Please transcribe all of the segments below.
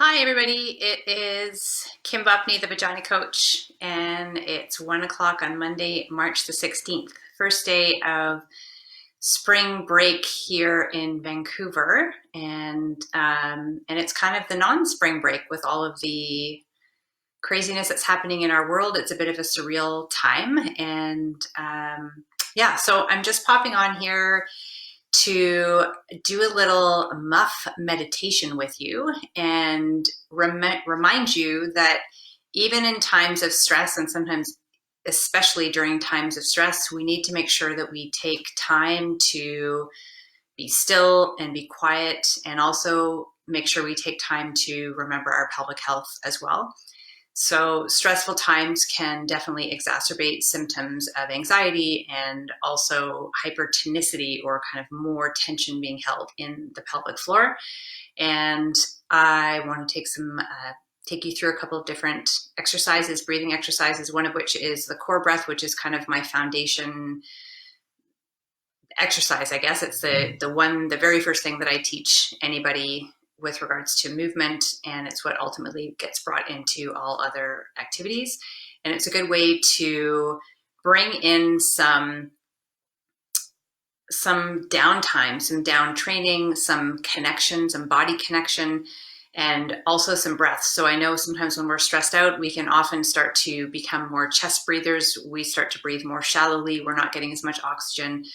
Hi everybody, it is Kim Bupney, the Vagina Coach, and it's 1 o'clock on Monday, March the 16th, first day of spring break here in Vancouver, and it's kind of the non-spring break with all of the craziness that's happening in our world. It's a bit of a surreal time, and yeah, so I'm just popping on here to do a little Muff meditation with you and remind you that even in times of stress, and sometimes especially during times of stress, we need to make sure that we take time to be still and be quiet, and also make sure we take time to remember our pelvic health as well. So stressful times can definitely exacerbate symptoms of anxiety and also hypertonicity, or kind of more tension being held in the pelvic floor. And I want to take you through a couple of different exercises, breathing exercises, one of which is the core breath, which is kind of my foundation exercise, I guess. It's the very first thing that I teach anybody with regards to movement, and it's what ultimately gets brought into all other activities. And it's a good way to bring in some downtime, some down training, some connection, some body connection, and also some breath. So I know sometimes when we're stressed out, we can often start to become more chest breathers. We start to breathe more shallowly. We're not getting as much oxygen.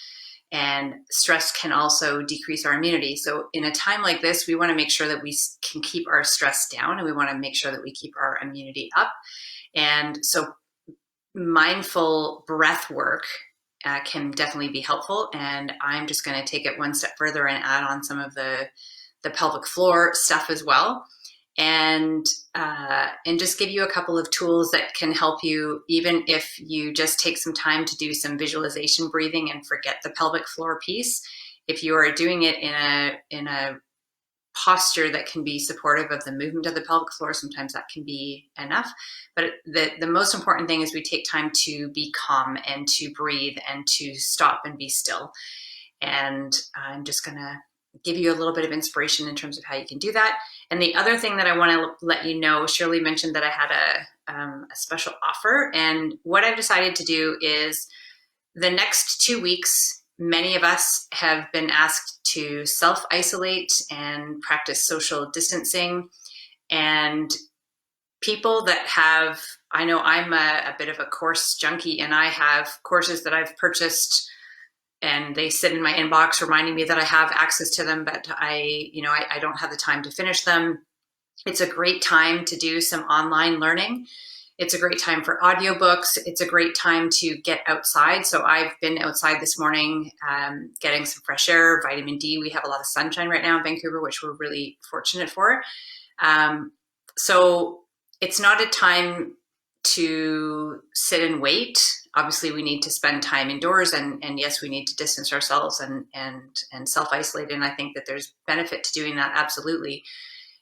And stress can also decrease our immunity. So in a time like this, we want to make sure that we can keep our stress down, and we want to make sure that we keep our immunity up. And so mindful breath work can definitely be helpful. And I'm just going to take it one step further and add on some of the pelvic floor stuff as well. And just give you a couple of tools that can help you, even if you just take some time to do some visualization breathing and forget the pelvic floor piece. If you are doing it in a posture that can be supportive of the movement of the pelvic floor, sometimes that can be enough. But the most important thing is we take time to be calm and to breathe and to stop and be still. And I'm just going to give you a little bit of inspiration in terms of how you can do that. And the other thing that I want to let you know, Shirley mentioned that I had a special offer. And what I've decided to do is the next 2 weeks, many of us have been asked to self-isolate and practice social distancing. And people that have, I know I'm a bit of a course junkie, and I have courses that I've purchased and they sit in my inbox reminding me that I have access to them, but I don't have the time to finish them. It's a great time to do some online learning. It's a great time for audiobooks. It's a great time to get outside. So I've been outside this morning, getting some fresh air, vitamin D. We have a lot of sunshine right now in Vancouver, which we're really fortunate for. So it's not a time to sit and wait. Obviously, we need to spend time indoors, and yes, we need to distance ourselves and self-isolate. And I think that there's benefit to doing that, absolutely.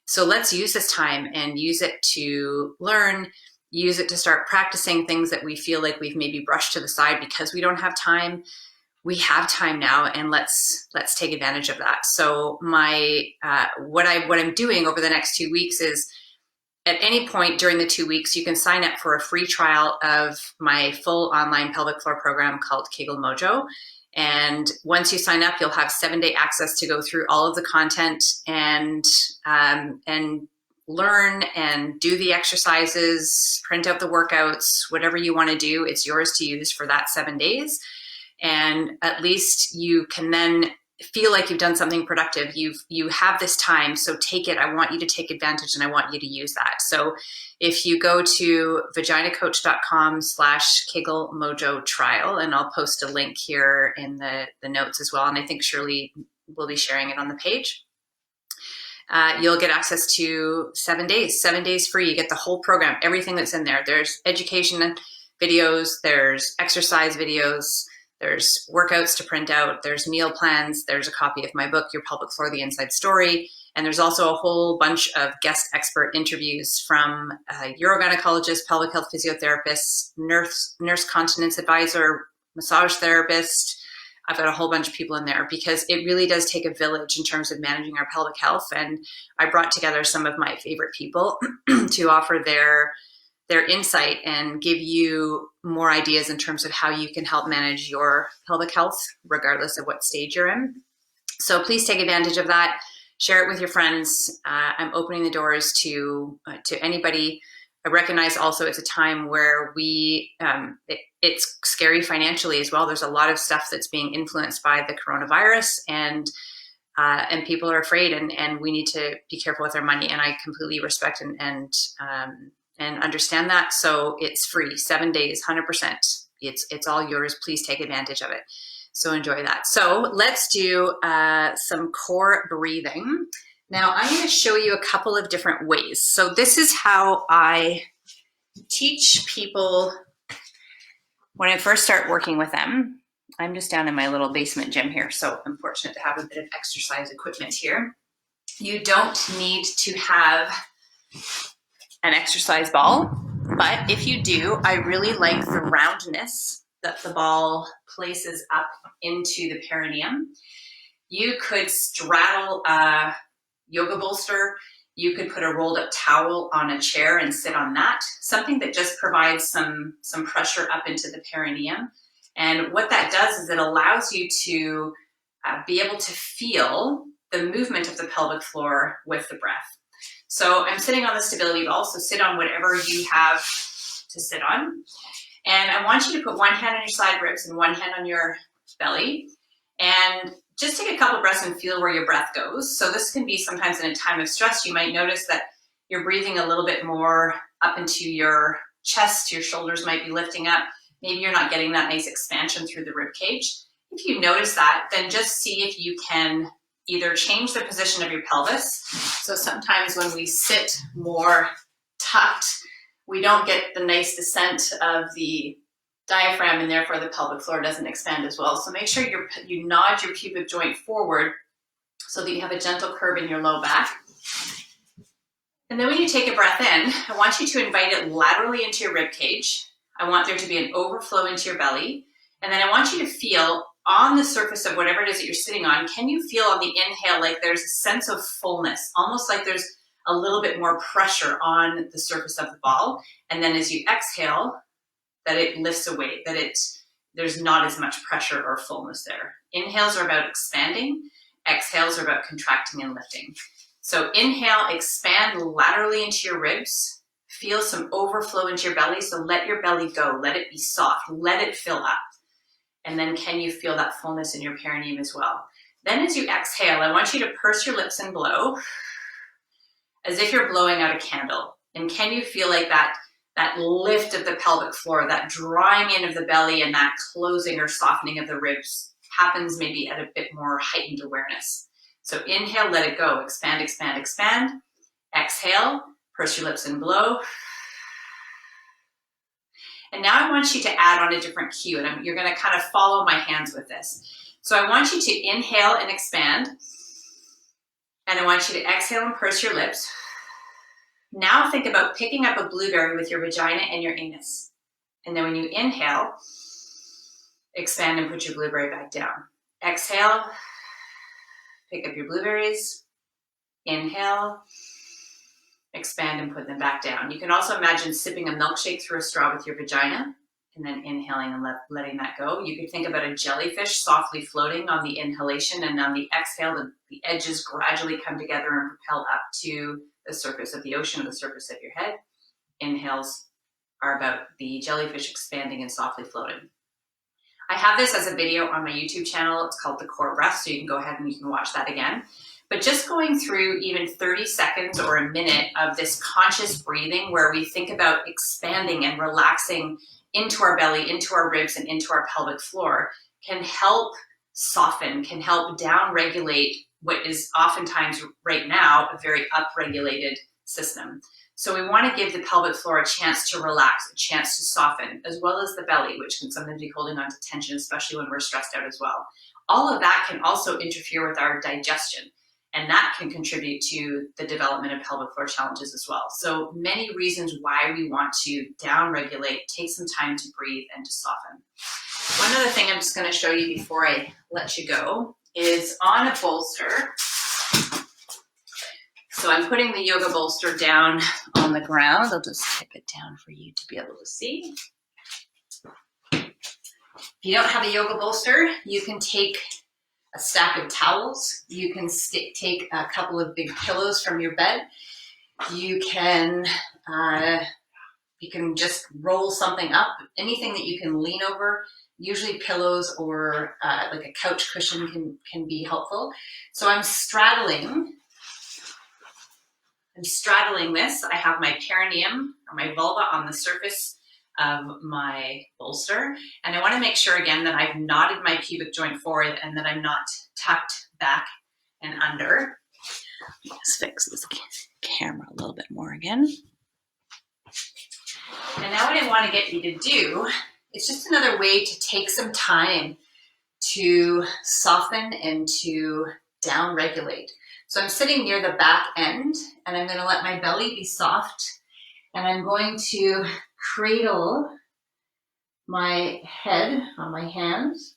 So let's use this time and use it to learn, use it to start practicing things that we feel like we've maybe brushed to the side because we don't have time. We have time now, and let's take advantage of that. So what I'm doing over the next 2 weeks is, at any point during the 2 weeks, you can sign up for a free trial of my full online pelvic floor program called Kegel Mojo. And once you sign up, you'll have 7-day access to go through all of the content and learn and do the exercises, print out the workouts, whatever you want to do. It's yours to use for that 7 days. And at least you can then feel like you've done something productive. You have this time, so take it. I want you to take advantage, and I want you to use that. So if you go to vaginacoach.com/Kegel Mojo trial, and I'll post a link here in the notes as well, and I think Shirley will be sharing it on the page. You'll get access to 7 days free. You get the whole program, everything that's in there. There's education videos, there's exercise videos, there's workouts to print out, there's meal plans, there's a copy of my book, Your Pelvic Floor, The Inside Story, and there's also a whole bunch of guest expert interviews from urogynecologists, pelvic health physiotherapists, nurse continence advisor, massage therapist, I've got a whole bunch of people in there because it really does take a village in terms of managing our pelvic health. And I brought together some of my favorite people to offer their insight and give you more ideas in terms of how you can help manage your pelvic health, regardless of what stage you're in. So please take advantage of that. Share it with your friends. I'm opening the doors to anybody. I recognize also it's a time where it's scary financially as well. There's a lot of stuff that's being influenced by the coronavirus, and people are afraid, and we need to be careful with our money. And I completely respect and understand that. So it's free, 7 days, 100%. It's all yours. Please take advantage of it. So enjoy that. So let's do some core breathing. Now I'm going to show you a couple of different ways. So this is how I teach people when I first start working with them. I'm just down in my little basement gym here, so I'm fortunate to have a bit of exercise equipment here. You don't need to have an exercise ball, but if you do, I really like the roundness that the ball places up into the perineum. You could straddle a yoga bolster. You could put a rolled up towel on a chair and sit on that, something that just provides some pressure up into the perineum. And what that does is it allows you to be able to feel the movement of the pelvic floor with the breath. So I'm sitting on the stability ball, so sit on whatever you have to sit on. And I want you to put one hand on your side ribs and one hand on your belly. And just take a couple breaths and feel where your breath goes. So this can be sometimes in a time of stress. You might notice that you're breathing a little bit more up into your chest. Your shoulders might be lifting up. Maybe you're not getting that nice expansion through the rib cage. If you notice that, then just see if you can either change the position of your pelvis. So sometimes when we sit more tucked, we don't get the nice descent of the diaphragm, and therefore the pelvic floor doesn't expand as well. So make sure you nod your pubic joint forward so that you have a gentle curve in your low back. And then when you take a breath in, I want you to invite it laterally into your rib cage. I want there to be an overflow into your belly. And then I want you to feel on the surface of whatever it is that you're sitting on, can you feel on the inhale like there's a sense of fullness, almost like there's a little bit more pressure on the surface of the ball. And then as you exhale, that it lifts away, that there's not as much pressure or fullness there. Inhales are about expanding. Exhales are about contracting and lifting. So inhale, expand laterally into your ribs. Feel some overflow into your belly. So let your belly go. Let it be soft. Let it fill up. And then can you feel that fullness in your perineum as well? Then as you exhale, I want you to purse your lips and blow as if you're blowing out a candle. And can you feel like that lift of the pelvic floor, that drawing in of the belly and that closing or softening of the ribs happens maybe at a bit more heightened awareness. So inhale, let it go. Expand, expand, expand. Exhale, purse your lips and blow. And now I want you to add on a different cue, and you're going to kind of follow my hands with this. So I want you to inhale and expand, and I want you to exhale and purse your lips. Now think about picking up a blueberry with your vagina and your anus. And then when you inhale, expand and put your blueberry back down. Exhale, pick up your blueberries. Inhale, expand and put them back down. You can also imagine sipping a milkshake through a straw with your vagina and then inhaling and letting that go. You could think about a jellyfish softly floating on the inhalation, and on the exhale, the edges gradually come together and propel up to the surface of the ocean or the surface of your head. Inhales are about the jellyfish expanding and softly floating. I have this as a video on my YouTube channel. It's called The Core Breath, so you can go ahead and you can watch that again. But just going through even 30 seconds or a minute of this conscious breathing where we think about expanding and relaxing into our belly, into our ribs, and into our pelvic floor can help soften, can help down-regulate what is oftentimes right now a very upregulated system. So we want to give the pelvic floor a chance to relax, a chance to soften, as well as the belly, which can sometimes be holding on to tension, especially when we're stressed out as well. All of that can also interfere with our digestion, and that can contribute to the development of pelvic floor challenges as well. So many reasons why we want to down-regulate, take some time to breathe and to soften. One other thing I'm just going to show you before I let you go is on a bolster. So I'm putting the yoga bolster down on the ground. I'll just tip it down for you to be able to see. If you don't have a yoga bolster, you can take a stack of towels. You can take a couple of big pillows from your bed. You can just roll something up, anything that you can lean over. Usually pillows or like a couch cushion can be helpful. So I'm straddling this. I have my perineum or my vulva on the surface of my bolster. And I want to make sure again that I've knotted my pubic joint forward and that I'm not tucked back and under. Let's fix this camera a little bit more again. And now what I want to get you to do is just another way to take some time to soften and to down regulate. So I'm sitting near the back end and I'm going to let my belly be soft and I'm going to cradle my head on my hands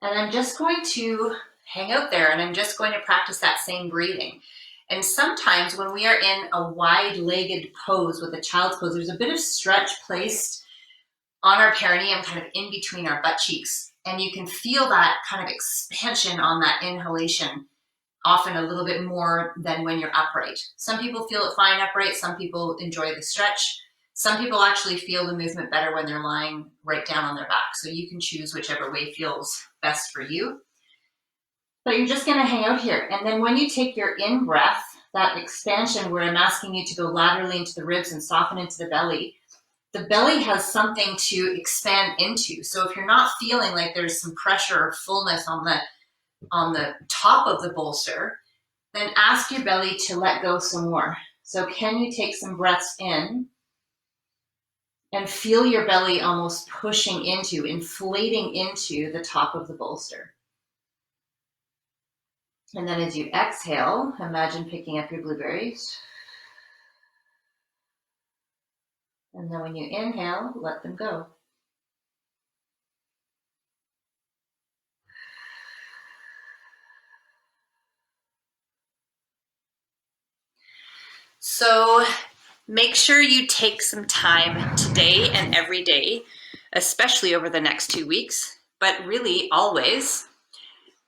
and I'm just going to hang out there and I'm just going to practice that same breathing. And sometimes when we are in a wide-legged pose with a child's pose, there's a bit of stretch placed on our perineum, kind of in between our butt cheeks. And you can feel that kind of expansion on that inhalation, often a little bit more than when you're upright. Some people feel it fine upright. Some people enjoy the stretch. Some people actually feel the movement better when they're lying right down on their back. So you can choose whichever way feels best for you. But you're just going to hang out here. And then when you take your in-breath, that expansion where I'm asking you to go laterally into the ribs and soften into the belly has something to expand into. So if you're not feeling like there's some pressure or fullness on the top of the bolster, then ask your belly to let go some more. So can you take some breaths in and feel your belly almost pushing into, inflating into the top of the bolster? And then as you exhale, imagine picking up your blueberries. And then when you inhale, let them go. So make sure you take some time today and every day, especially over the next 2 weeks, but really always,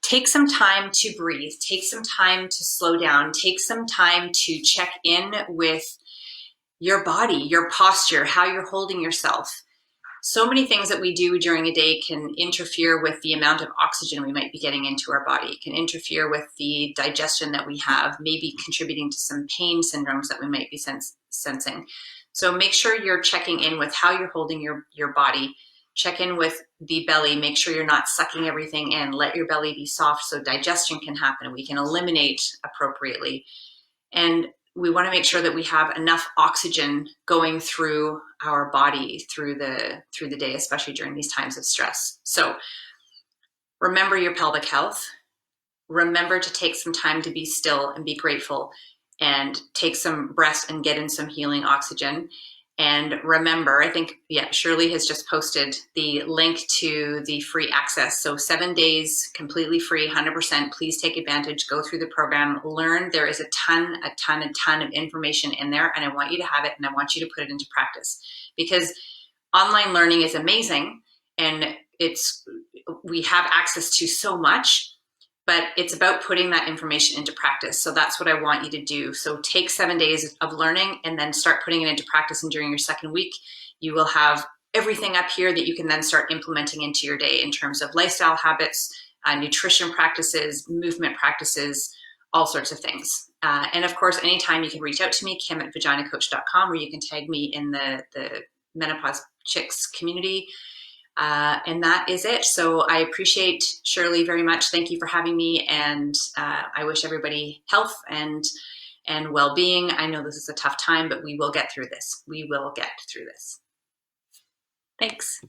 take some time to breathe, take some time to slow down, take some time to check in with your body, your posture, how you're holding yourself. So many things that we do during a day can interfere with the amount of oxygen we might be getting into our body. It can interfere with the digestion that we have, maybe contributing to some pain syndromes that we might be sensing. So make sure you're checking in with how you're holding your body. Check in with the belly. Make sure you're not sucking everything in. Let your belly be soft so digestion can happen. We can eliminate appropriately. And we want to make sure that we have enough oxygen going through our body through the day, especially during these times of stress. So remember your pelvic health. Remember to take some time to be still and be grateful and take some breaths and get in some healing oxygen. And remember, I think, Shirley has just posted the link to the free access. So 7 days, completely free, 100%. Please take advantage, go through the program, learn. There is a ton of information in there, and I want you to have it, and I want you to put it into practice. Because online learning is amazing, and we have access to so much, but it's about putting that information into practice. So that's what I want you to do. So take 7 days of learning and then start putting it into practice. And during your second week, you will have everything up here that you can then start implementing into your day in terms of lifestyle habits, nutrition practices, movement practices, all sorts of things. And of course, anytime you can reach out to me, kim@vaginacoach.com, or you can tag me in the Menopause Chicks community. And that is it. So I appreciate Shirley very much. Thank you for having me. And I wish everybody health and well-being. I know this is a tough time, but we will get through this. We will get through this. Thanks.